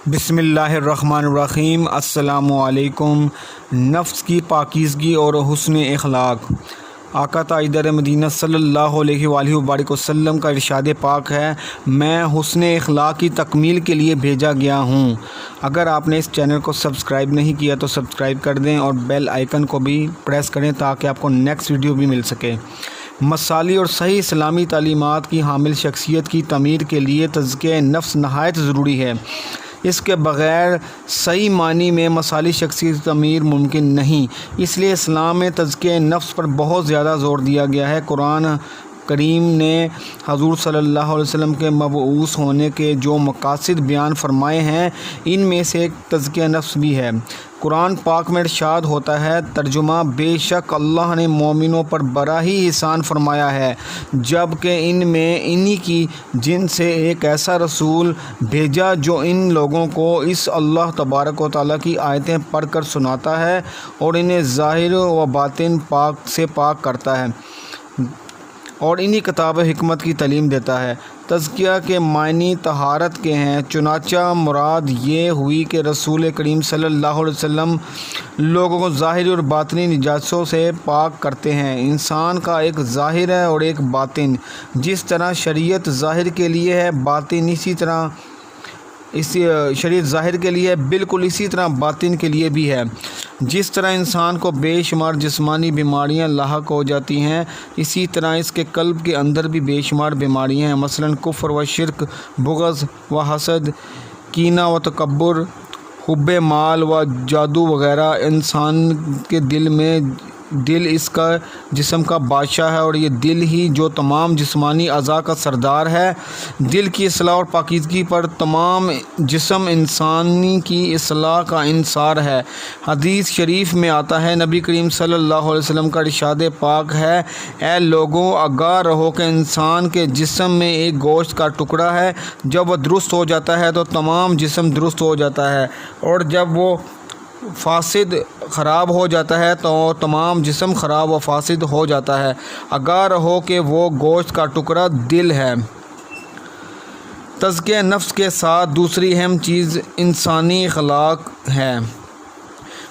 بسم اللہ الرحمن الرحیم۔ السلام علیکم۔ نفس کی پاکیزگی اور حسن اخلاق۔ آقا تاجدار مدینہ صلی اللہ علیہ وآلہ وبارک وسلم کا ارشاد پاک ہے، میں حسن اخلاق کی تکمیل کے لیے بھیجا گیا ہوں۔ اگر آپ نے اس چینل کو سبسکرائب نہیں کیا تو سبسکرائب کر دیں اور بیل آئیکن کو بھی پریس کریں تاکہ آپ کو نیکسٹ ویڈیو بھی مل سکے۔ مثالی اور صحیح اسلامی تعلیمات کی حامل شخصیت کی تعمیر کے لیے تزکیہ نفس نہایت ضروری ہے۔ اس کے بغیر صحیح معنی میں مثالی شخصیت کی تعمیر ممکن نہیں۔ اس لیے اسلام میں تزکیہ نفس پر بہت زیادہ زور دیا گیا ہے۔ قرآن کریم نے حضور صلی اللہ علیہ وسلم کے مبعوث ہونے کے جو مقاصد بیان فرمائے ہیں، ان میں سے ایک تزکیہ نفس بھی ہے۔ قرآن پاک میں ارشاد ہوتا ہے، ترجمہ: بے شک اللہ نے مومنوں پر بڑا ہی احسان فرمایا ہے جب کہ انہی کی جن سے ایک ایسا رسول بھیجا جو ان لوگوں کو اس اللہ تبارک و تعالیٰ کی آیتیں پڑھ کر سناتا ہے اور انہیں ظاہر و باطن سے پاک کرتا ہے اور انہی کتاب حکمت کی تعلیم دیتا ہے۔ تزکیہ کے معنی طہارت کے ہیں، چنانچہ مراد یہ ہوئی کہ رسول کریم صلی اللہ علیہ وسلم لوگوں کو ظاہری اور باطنی نجاسوں سے پاک کرتے ہیں۔ انسان کا ایک ظاہر ہے اور ایک باطن۔ جس طرح شریعت ظاہر کے لیے ہے، باطن شریعت ظاہر کے لیے ہے، بالکل اسی طرح باطن کے لیے بھی ہے۔ جس طرح انسان کو بے شمار جسمانی بیماریاں لاحق ہو جاتی ہیں، اسی طرح اس کے قلب کے اندر بھی بے شمار بیماریاں ہیں، مثلا کفر و شرک، بغض و حسد، کینہ و تکبر، حب مال و جادو وغیرہ۔ انسان کے دل اس کا جسم کا بادشاہ ہے اور یہ دل ہی جو تمام جسمانی اعضاء کا سردار ہے۔ دل کی اصلاح اور پاکیزگی پر تمام جسم انسانی کی اصلاح کا انحصار ہے۔ حدیث شریف میں آتا ہے، نبی کریم صلی اللہ علیہ وسلم کا ارشاد پاک ہے، اے لوگوں، آگاہ رہو کہ انسان کے جسم میں ایک گوشت کا ٹکڑا ہے، جب وہ درست ہو جاتا ہے تو تمام جسم درست ہو جاتا ہے، اور جب وہ فاسد خراب ہو جاتا ہے تو تمام جسم خراب و فاسد ہو جاتا ہے۔ آگاہ رہو کہ وہ گوشت کا ٹکڑا دل ہے۔ تزکیہ نفس کے ساتھ دوسری اہم چیز انسانی اخلاق ہے۔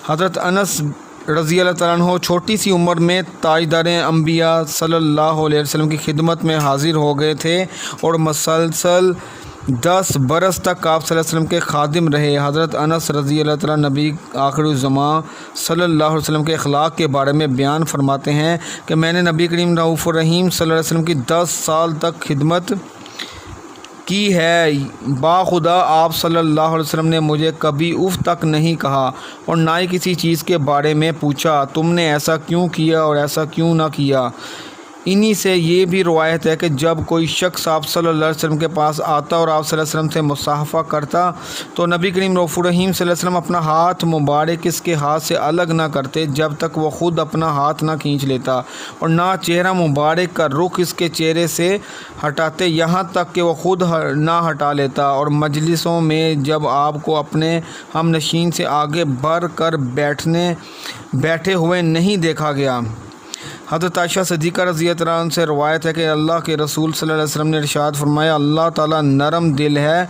حضرت انس رضی اللہ تعالیٰ عنہ چھوٹی سی عمر میں تاجدار انبیاء صلی اللہ علیہ وسلم کی خدمت میں حاضر ہو گئے تھے اور مسلسل 10 برس تک آپ صلی اللہ علیہ وسلم کے خادم رہے۔ حضرت انس رضی اللہ تعالیٰ نبی آخر الزماں صلی اللہ علیہ وسلم کے اخلاق کے بارے میں بیان فرماتے ہیں کہ میں نے نبی کریم رؤوف الرحیم صلی اللہ علیہ وسلم کی 10 سال تک خدمت کی ہے۔ باخدا آپ صلی اللہ علیہ وسلم نے مجھے کبھی اف تک نہیں کہا اور نہ ہی کسی چیز کے بارے میں پوچھا، تم نے ایسا کیوں کیا اور ایسا کیوں نہ کیا۔ انہی سے یہ بھی روایت ہے کہ جب کوئی شخص آپ صلی اللہ علیہ وسلم کے پاس آتا اور آپ صلی اللہ علیہ وسلم سے مصافحہ کرتا تو نبی کریم رؤوف الرحیم صلی اللہ علیہ وسلم اپنا ہاتھ مبارک اس کے ہاتھ سے الگ نہ کرتے جب تک وہ خود اپنا ہاتھ نہ کھینچ لیتا، اور نہ چہرہ مبارک کا رخ اس کے چہرے سے ہٹاتے یہاں تک کہ وہ خود نہ ہٹا لیتا، اور مجلسوں میں جب آپ کو اپنے ہم نشین سے آگے بڑھ کر بیٹھے ہوئے نہیں دیکھا گیا۔ حضرت عائشہ صدیقہ رضی اللہ عنہا سے روایت ہے کہ اللہ کے رسول صلی اللہ علیہ وسلم نے ارشاد فرمایا، اللہ تعالیٰ نرم دل ہے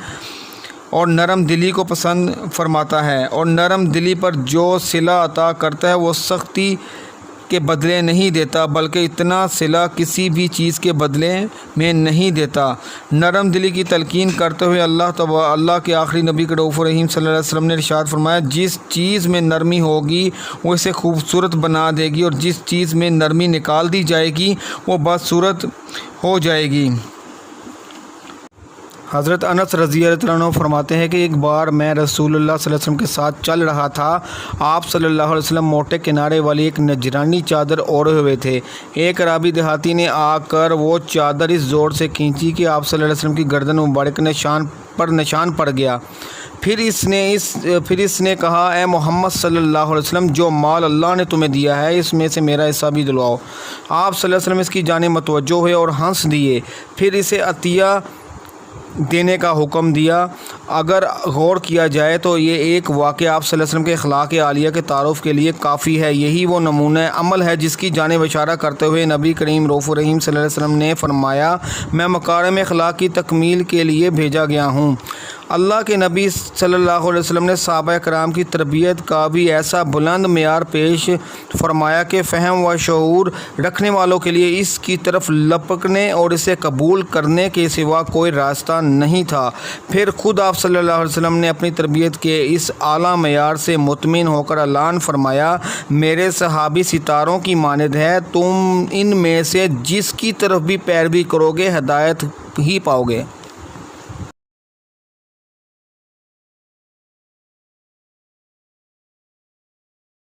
اور نرم دلی کو پسند فرماتا ہے، اور نرم دلی پر جو صلہ عطا کرتا ہے وہ سختی کے بدلے نہیں دیتا بلکہ اتنا صلہ کسی بھی چیز کے بدلے میں نہیں دیتا۔ نرم دلی کی تلقین کرتے ہوئے اللہ کے آخری نبی رؤوف الرحیم صلی اللہ علیہ وسلم نے ارشاد فرمایا، جس چیز میں نرمی ہوگی وہ اسے خوبصورت بنا دے گی، اور جس چیز میں نرمی نکال دی جائے گی وہ بدصورت ہو جائے گی۔ حضرت انس رضی اللہ عنہ فرماتے ہیں کہ ایک بار میں رسول اللہ صلی اللہ علیہ وسلم کے ساتھ چل رہا تھا۔ آپ صلی اللہ علیہ وسلم موٹے کنارے والی ایک نجرانی چادر اوڑھے ہوئے تھے۔ ایک عربی دیہاتی نے آ کر وہ چادر اس زور سے کھینچی کہ آپ صلی اللہ علیہ وسلم کی گردن مبارک نشان پڑ گیا۔ پھر اس نے کہا، اے محمد صلی اللہ علیہ وسلم، جو مال اللہ نے تمہیں دیا ہے اس میں سے میرا حصہ بھی دلواؤ۔ آپ صلی اللہ علیہ وسلم اس کی جانب متوجہ ہوئے اور ہنس دیے، پھر اسے عطیہ دینے کا حکم دیا۔ اگر غور کیا جائے تو یہ ایک واقعہ آپ صلی اللہ علیہ وسلم کے اخلاق عالیہ کے تعارف کے لیے کافی ہے۔ یہی وہ نمونہ عمل ہے جس کی جانب اشارہ کرتے ہوئے نبی کریم رؤوف الرحیم صلی اللہ علیہ وسلم نے فرمایا، میں مکارم اخلاق کی تکمیل کے لیے بھیجا گیا ہوں۔ اللہ کے نبی صلی اللہ علیہ وسلم نے صحابہ کرام کی تربیت کا بھی ایسا بلند معیار پیش فرمایا کہ فہم و شعور رکھنے والوں کے لیے اس کی طرف لپکنے اور اسے قبول کرنے کے سوا کوئی راستہ نہیں تھا۔ پھر خود آپ صلی اللہ علیہ وسلم نے اپنی تربیت کے اس اعلیٰ معیار سے مطمئن ہو کر اعلان فرمایا، میرے صحابی ستاروں کی مانند ہے، تم ان میں سے جس کی طرف بھی پیروی کرو گے ہدایت ہی پاؤ گے۔